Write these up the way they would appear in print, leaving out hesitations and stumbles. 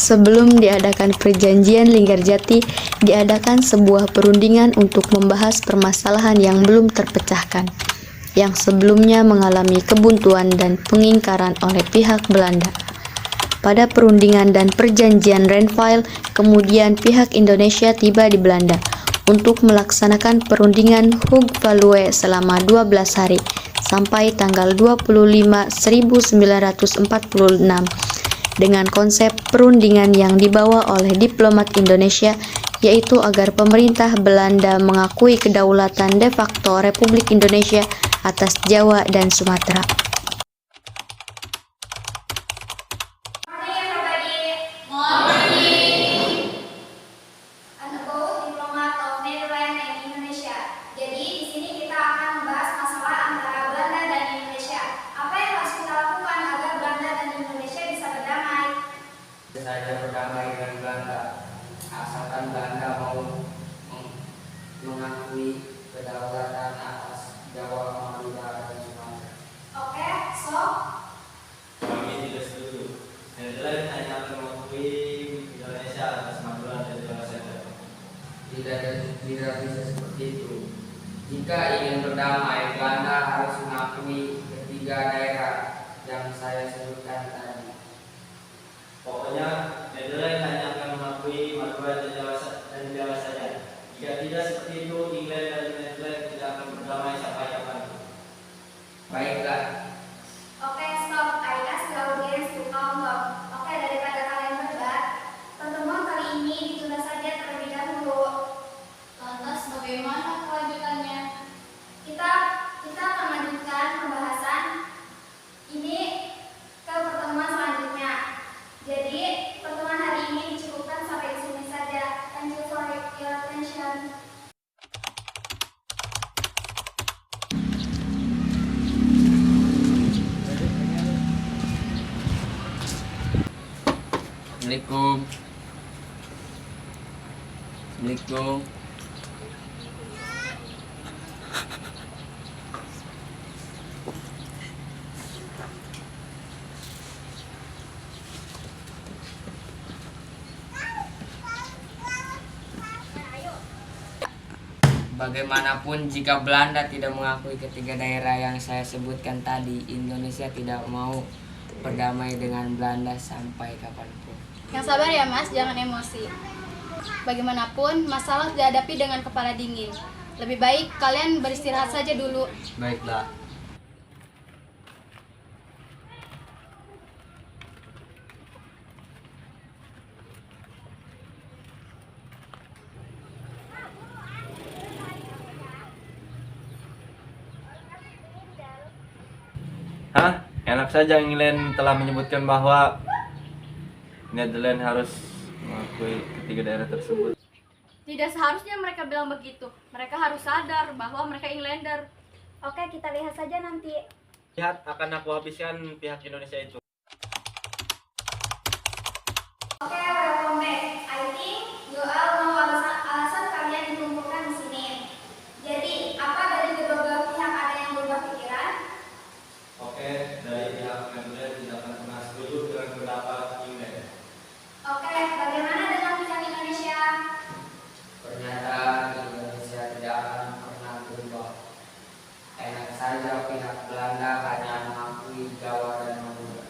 Sebelum diadakan perjanjian Linggarjati, diadakan sebuah perundingan untuk membahas permasalahan yang belum terpecahkan, yang sebelumnya mengalami kebuntuan dan pengingkaran oleh pihak Belanda. Pada perundingan dan perjanjian Renville, kemudian pihak Indonesia tiba di Belanda untuk melaksanakan perundingan Hugh-Value selama 12 hari sampai tanggal 25/1946 dengan konsep perundingan yang dibawa oleh diplomat Indonesia, yaitu agar pemerintah Belanda mengakui kedaulatan de facto Republik Indonesia atas Jawa dan Sumatera. Saja berdamai dengan Belanda, asalkan Belanda mau mengakui kedaulatan atas Jawa, Madura, dan Sumatera. Oke, so Kami tidak setuju. Netherlands hanya akan mengakui Indonesia atas Madura dan Jawa saja. Tidak bisa seperti itu. Jika ingin berdamai, Belanda harus mengakui ketiga daerah yang saya sebutkan tadi. Pokoknya Netherlands hanya akan mengakui Madura dan Jawa saja. Jika tidak seperti itu, England dan Netherlands tidak akan berdamai sampai kapan. Baiklah, oke, stop. I ask the audience to calm down. Oke, daripada kalian berdebat, pertemuan kali ini ditunda saja terlebih dahulu. Lantas bagaimana kelanjutannya? Kita akan lanjutkan pembahasan ini ke pertemuan selanjutnya. Jadi, pertemuan hari ini dicukupkan sampai di sini saja. Thank you for your attention. Assalamualaikum. Assalamualaikum. Bagaimanapun, jika Belanda tidak mengakui ketiga daerah yang saya sebutkan tadi, Indonesia tidak mau berdamai dengan Belanda sampai kapanpun. Yang sabar ya Mas, jangan emosi. Bagaimanapun, masalah dihadapi dengan kepala dingin. Lebih baik kalian beristirahat saja dulu. Baiklah. Hah? Enak saja England telah menyebutkan bahwa Netherlands harus mengakui ketiga daerah tersebut. Tidak seharusnya mereka bilang begitu. Mereka harus sadar bahwa mereka Englander. Oke, kita lihat saja nanti. Lihat, akan aku habiskan pihak Indonesia itu. Oke, welcome back. I think you all know alasan kalian dikumpulkan di sini. Jadi, apa dari kedua pihak ada yang berubah pikiran? Oke, dari pihak Netherlands tidak akan pernah setuju dengan pendapat England. Oke, bagaimana dengan pihak Indonesia? Pernyataan Indonesia tidak akan pernah berubah. Enak saja pihak Belanda hanya mengakui Jawa dan Madura.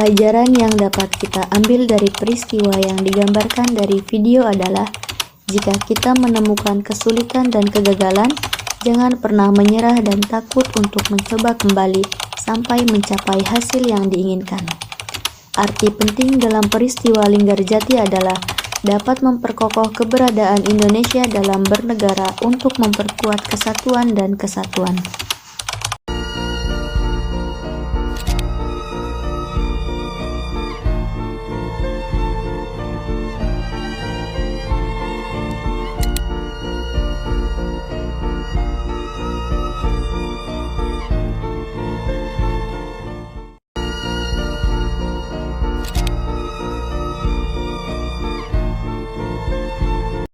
Pelajaran yang dapat kita ambil dari peristiwa yang digambarkan dari video adalah, jika kita menemukan kesulitan dan kegagalan, jangan pernah menyerah dan takut untuk mencoba kembali sampai mencapai hasil yang diinginkan. Arti penting dalam peristiwa Linggarjati adalah dapat memperkokoh keberadaan Indonesia dalam bernegara untuk memperkuat kesatuan dan kesatuan.